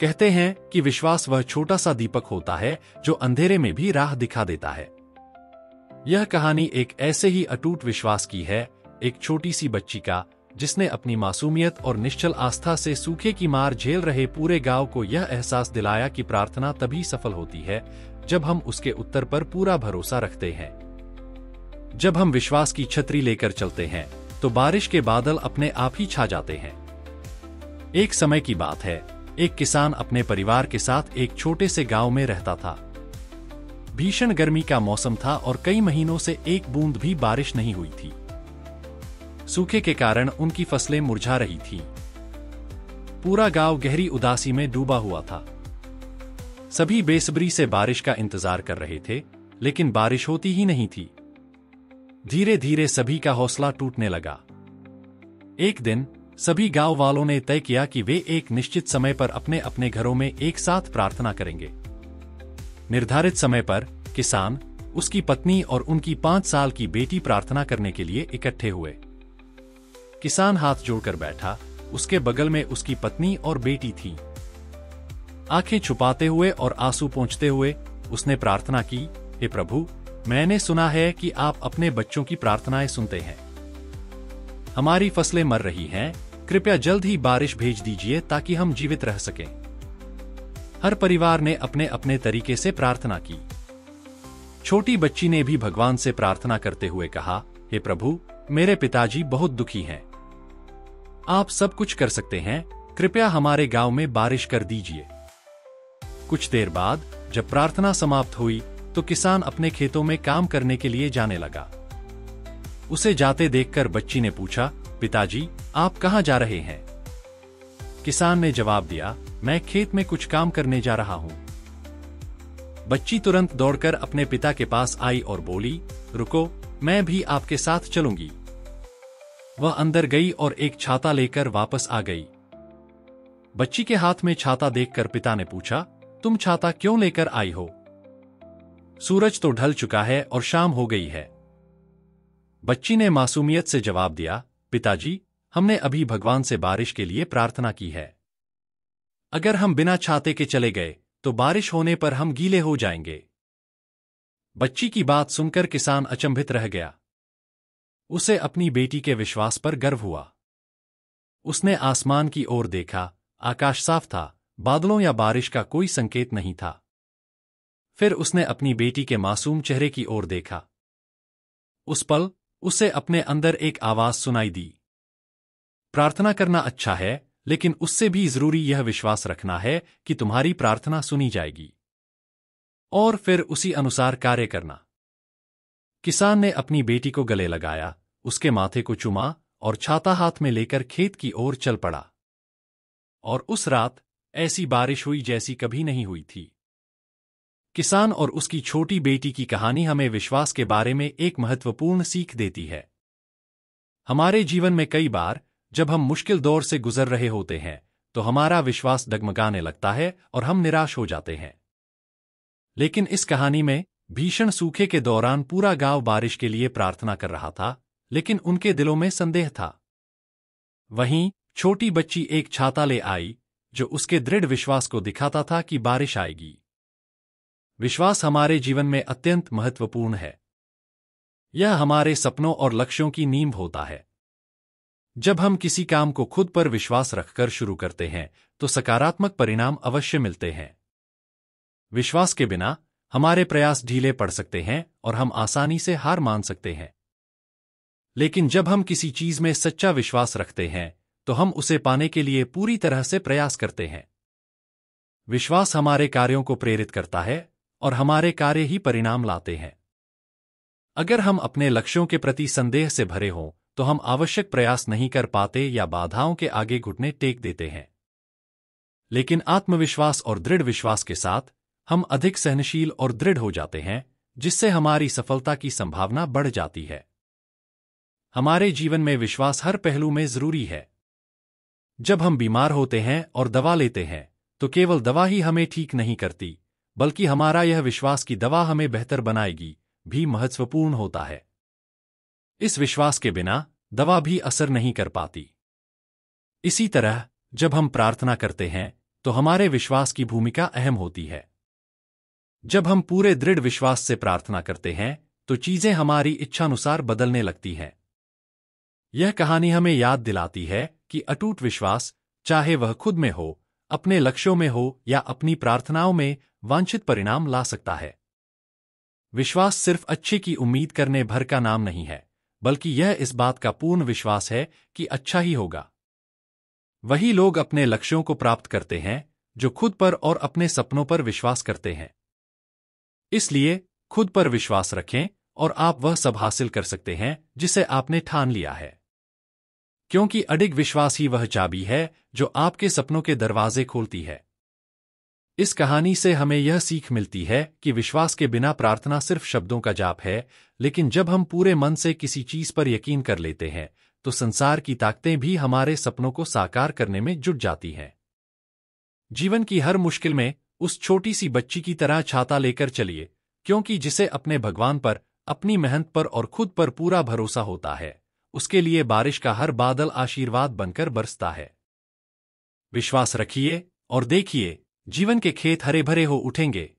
कहते हैं कि विश्वास वह छोटा सा दीपक होता है जो अंधेरे में भी राह दिखा देता है। यह कहानी एक ऐसे ही अटूट विश्वास की है, एक छोटी सी बच्ची का, जिसने अपनी मासूमियत और निश्चल आस्था से सूखे की मार झेल रहे पूरे गांव को यह एहसास दिलाया कि प्रार्थना तभी सफल होती है जब हम उसके उत्तर पर पूरा भरोसा रखते हैं। जब हम विश्वास की छतरी लेकर चलते हैं तो बारिश के बादल अपने आप ही छा जाते हैं। एक समय की बात है, एक किसान अपने परिवार के साथ एक छोटे से गांव में रहता था। भीषण गर्मी का मौसम था और कई महीनों से एक बूंद भी बारिश नहीं हुई थी। सूखे के कारण उनकी फसलें मुरझा रही थीं। पूरा गांव गहरी उदासी में डूबा हुआ था। सभी बेसब्री से बारिश का इंतजार कर रहे थे, लेकिन बारिश होती ही नहीं थी। धीरे धीरे सभी का हौसला टूटने लगा। एक दिन सभी गांव वालों ने तय किया कि वे एक निश्चित समय पर अपने अपने घरों में एक साथ प्रार्थना करेंगे। निर्धारित समय पर किसान, उसकी पत्नी और उनकी 5 साल की बेटी प्रार्थना करने के लिए इकट्ठे हुए। किसान हाथ जोड़कर बैठा, उसके बगल में उसकी पत्नी और बेटी थी। आंखें छुपाते हुए और आंसू पोंछते हुए उसने प्रार्थना की, हे प्रभु, मैंने सुना है कि आप अपने बच्चों की प्रार्थनाएं सुनते हैं। हमारी फसलें मर रही हैं, कृपया जल्द ही बारिश भेज दीजिए ताकि हम जीवित रह सकें। हर परिवार ने अपने अपने तरीके से प्रार्थना की। छोटी बच्ची ने भी भगवान से प्रार्थना करते हुए कहा, हे प्रभु, मेरे पिताजी बहुत दुखी हैं। आप सब कुछ कर सकते हैं, कृपया हमारे गांव में बारिश कर दीजिए। कुछ देर बाद जब प्रार्थना समाप्त हुई तो किसान अपने खेतों में काम करने के लिए जाने लगा। उसे जाते देखकर बच्ची ने पूछा, पिताजी, आप कहां जा रहे हैं? किसान ने जवाब दिया, मैं खेत में कुछ काम करने जा रहा हूं। बच्ची तुरंत दौड़कर अपने पिता के पास आई और बोली, रुको, मैं भी आपके साथ चलूंगी। वह अंदर गई और एक छाता लेकर वापस आ गई। बच्ची के हाथ में छाता देखकर पिता ने पूछा, तुम छाता क्यों लेकर आई हो? सूरज तो ढल चुका है और शाम हो गई है। बच्ची ने मासूमियत से जवाब दिया, पिताजी, हमने अभी भगवान से बारिश के लिए प्रार्थना की है। अगर हम बिना छाते के चले गए तो बारिश होने पर हम गीले हो जाएंगे। बच्ची की बात सुनकर किसान अचंभित रह गया। उसे अपनी बेटी के विश्वास पर गर्व हुआ। उसने आसमान की ओर देखा, आकाश साफ था, बादलों या बारिश का कोई संकेत नहीं था। फिर उसने अपनी बेटी के मासूम चेहरे की ओर देखा। उस पल उसे अपने अंदर एक आवाज सुनाई दी, प्रार्थना करना अच्छा है, लेकिन उससे भी जरूरी यह विश्वास रखना है कि तुम्हारी प्रार्थना सुनी जाएगी, और फिर उसी अनुसार कार्य करना। किसान ने अपनी बेटी को गले लगाया, उसके माथे को चूमा और छाता हाथ में लेकर खेत की ओर चल पड़ा। और उस रात ऐसी बारिश हुई जैसी कभी नहीं हुई थी। किसान और उसकी छोटी बेटी की कहानी हमें विश्वास के बारे में एक महत्वपूर्ण सीख देती है। हमारे जीवन में कई बार जब हम मुश्किल दौर से गुजर रहे होते हैं तो हमारा विश्वास डगमगाने लगता है और हम निराश हो जाते हैं। लेकिन इस कहानी में भीषण सूखे के दौरान पूरा गांव बारिश के लिए प्रार्थना कर रहा था, लेकिन उनके दिलों में संदेह था। वहीं छोटी बच्ची एक छाता ले आई जो उसके दृढ़ विश्वास को दिखाता था कि बारिश आएगी। विश्वास हमारे जीवन में अत्यंत महत्वपूर्ण है। यह हमारे सपनों और लक्ष्यों की नींव होता है। जब हम किसी काम को खुद पर विश्वास रखकर शुरू करते हैं तो सकारात्मक परिणाम अवश्य मिलते हैं। विश्वास के बिना हमारे प्रयास ढीले पड़ सकते हैं और हम आसानी से हार मान सकते हैं। लेकिन जब हम किसी चीज में सच्चा विश्वास रखते हैं तो हम उसे पाने के लिए पूरी तरह से प्रयास करते हैं। विश्वास हमारे कार्यों को प्रेरित करता है और हमारे कार्य ही परिणाम लाते हैं। अगर हम अपने लक्ष्यों के प्रति संदेह से भरे हों तो हम आवश्यक प्रयास नहीं कर पाते या बाधाओं के आगे घुटने टेक देते हैं। लेकिन आत्मविश्वास और दृढ़ विश्वास के साथ हम अधिक सहनशील और दृढ़ हो जाते हैं, जिससे हमारी सफलता की संभावना बढ़ जाती है। हमारे जीवन में विश्वास हर पहलू में जरूरी है। जब हम बीमार होते हैं और दवा लेते हैं तो केवल दवा ही हमें ठीक नहीं करती, बल्कि हमारा यह विश्वास कि दवा हमें बेहतर बनाएगी भी महत्वपूर्ण होता है। इस विश्वास के बिना दवा भी असर नहीं कर पाती। इसी तरह जब हम प्रार्थना करते हैं तो हमारे विश्वास की भूमिका अहम होती है। जब हम पूरे दृढ़ विश्वास से प्रार्थना करते हैं तो चीजें हमारी इच्छानुसार बदलने लगती हैं। यह कहानी हमें याद दिलाती है कि अटूट विश्वास, चाहे वह खुद में हो, अपने लक्ष्यों में हो या अपनी प्रार्थनाओं में, वांछित परिणाम ला सकता है। विश्वास सिर्फ अच्छे की उम्मीद करने भर का नाम नहीं है, बल्कि यह इस बात का पूर्ण विश्वास है कि अच्छा ही होगा। वही लोग अपने लक्ष्यों को प्राप्त करते हैं जो खुद पर और अपने सपनों पर विश्वास करते हैं। इसलिए खुद पर विश्वास रखें और आप वह सब हासिल कर सकते हैं जिसे आपने ठान लिया है। क्योंकि अडिग विश्वास ही वह चाबी है जो आपके सपनों के दरवाजे खोलती है। इस कहानी से हमें यह सीख मिलती है कि विश्वास के बिना प्रार्थना सिर्फ शब्दों का जाप है, लेकिन जब हम पूरे मन से किसी चीज पर यकीन कर लेते हैं तो संसार की ताकतें भी हमारे सपनों को साकार करने में जुट जाती हैं। जीवन की हर मुश्किल में उस छोटी सी बच्ची की तरह छाता लेकर चलिए, क्योंकि जिसे अपने भगवान पर, अपनी मेहनत पर और खुद पर पूरा भरोसा होता है, उसके लिए बारिश का हर बादल आशीर्वाद बनकर बरसता है। विश्वास रखिए और देखिए, जीवन के खेत हरे भरे हो उठेंगे।